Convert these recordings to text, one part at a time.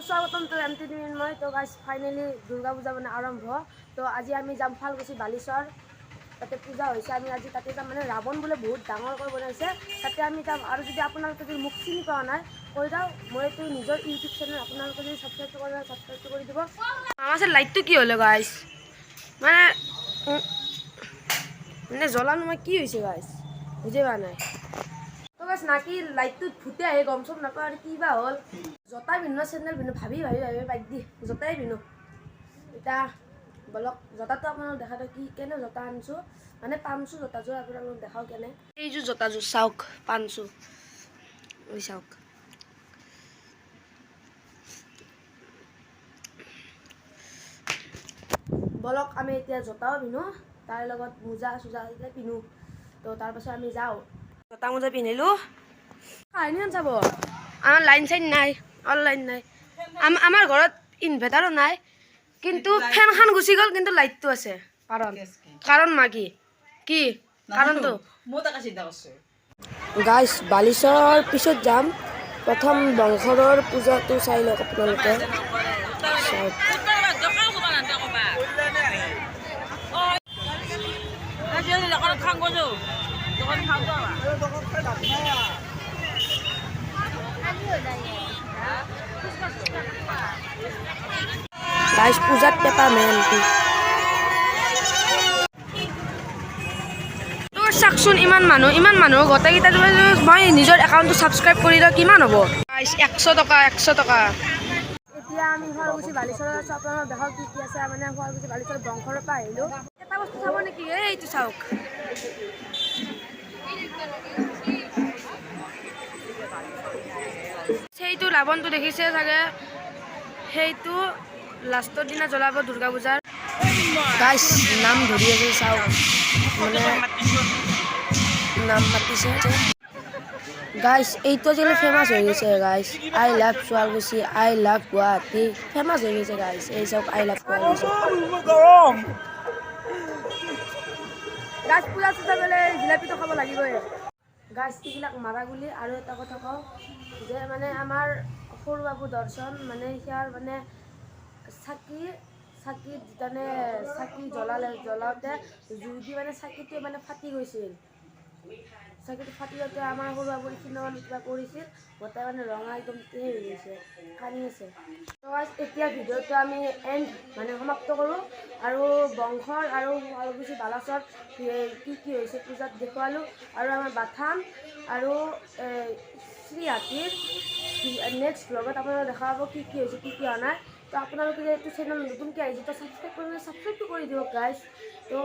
স্বাগতম তো মই তো গাইজ ফাইনেলি দুর্গা পূজা মানে আরম্ভ। তো আজি আমি যাম ফালকুছি বালিচর, তাতে পূজা হয়েছে। আমি আজি তাতে যাম, মানে ৰাৱণ বোলে বহুত ডাঙৰকৈ বনাইছে, তাতে আমি যাম। আৰু যদি আপোনালোকে যদি মোক চিনি পোৱা নাই কৈ যাওঁ, মই এইটো নিজৰ ইউটিউব চেনেল, আপোনালোকে যদি ছাবস্ক্ৰাইব কৰে ছাবস্ক্ৰাইবটো কৰি দিব। আমাৰ লাইটটো কি হ'লে গাইজ, মানে জ্বলানো মই কি হৈছে গাইজ বুজি পোৱা নাই। তো গাইজ নাকি লাইটটো ভূতে আহে, গম চম নাপাওঁ আৰু কি বা হ'ল। জোতা পিন্ধো চেণ্ডেল পিন্ধো ভাবি বাদ দি জোতাই পিন্ধো। এতিয়া বলক জোতাটো আপোনালোক দেখা দিয়ক, কি কেনে জোতা আনিছোঁ, মানে পামচু জোতাযোৰ আপোনালোক দেখাওঁ কেনে। এইযোৰ জোতাযোৰ চাওক, পামচু চাওক। বলক আমি এতিয়া জোতাও পিন্ধো, তাৰ লগত মোজা চোজা পিন্ধো। তো তাৰপাছত আমি যাওঁ, জোতা মোজা পিন্ধিলোঁ। কাহিনীখন চাব, আমাৰ লাইন চাইন নাই, অনলাইন নাই, আমাৰ ঘৰত ইনভাৰ্টাৰো নাই, কিন্তু ফেনখন গুচি গ'ল, কিন্তু লাইটটো আছে। কাৰণ কি কি কাৰণটো গাইজ বালিচৰ পিছত যাম। প্ৰথম বংশৰৰ পূজাটো চাই লওক আপোনালোকে। গাইজ পূজাত পেপা মেন চাওকচোন, ইমান মানুহ গোটেইকেইটা মই নিজৰ একাউণ্টটো ছাবস্ক্ৰাইব কৰি দিওঁ, কিমান হ'ব গাইজ? 100 টকা 100 টকা। এতিয়া আমি শুৱালকুছি বালিচৰত আছোঁ, আপোনালোকক দেখাওঁ কি কি আছে। মানে শুৱালকুছি বালিচৰ বংশৰৰ পৰা আহিলোঁ। এটা বস্তু চাব নেকি? এইটো চাওক, সেইটো ৰাৱণটো দেখিছে চাগে, সেইটো লাষ্টৰ দিনা জ্বলাব দুৰ্গা পূজাৰ। গাইজ নাম ধৰি আছে চাওক, মানে নাম মাতিছে। গাইজ এইটো আজিকালি ফেমাছ হৈ গৈছে guys, I love Sualkuchi, I love Guwahati, famous হৈ গৈছে গাইজ। এই চাওক আই লাভ শুৱালকুছি। গাইজ পূজা চূজা গ'লে জিলাপিটো খাব লাগিবই। গাইজ এইবিলাক মাৰাগুলি। আৰু এটা কথা কওঁ যে মানে আমাৰ সৰু বাবু দৰ্শন, মানে সিয়াৰ মানে চাকিত মানে চাকি জ্বলাওঁতে জুই দি মানে চাকিটোৱে মানে ফাটি গৈছিল। চাকিটো ফাটি যাওঁতে আমাৰ সৰু বাবুৰ এইখিনি কিবা কৰিছিল, গোটেই মানে ৰঙা একদম হৈ গৈছে, কান্দি আছে। এতিয়া ভিডিঅ'টো আমি মানে সমাপ্ত কৰোঁ। আৰু বংশৰ আৰু শুৱালকুছি বালাচৰত কি কি হৈছে পূজাত দেখুৱালোঁ, আৰু আমাৰ বাথান আৰু শ্ৰীহাটীৰ নেক্সট ব্লগত আপোনালোকে দেখা পাব কি কি হৈছে কি কি হোৱা নাই। তো আপোনালোকে যে এইটো চেনেল নতুনকৈ আহিছে, তো ছাবস্ক্ৰাইবটো কৰি দিয়ক গাইজ। তো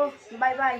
বাই বাই।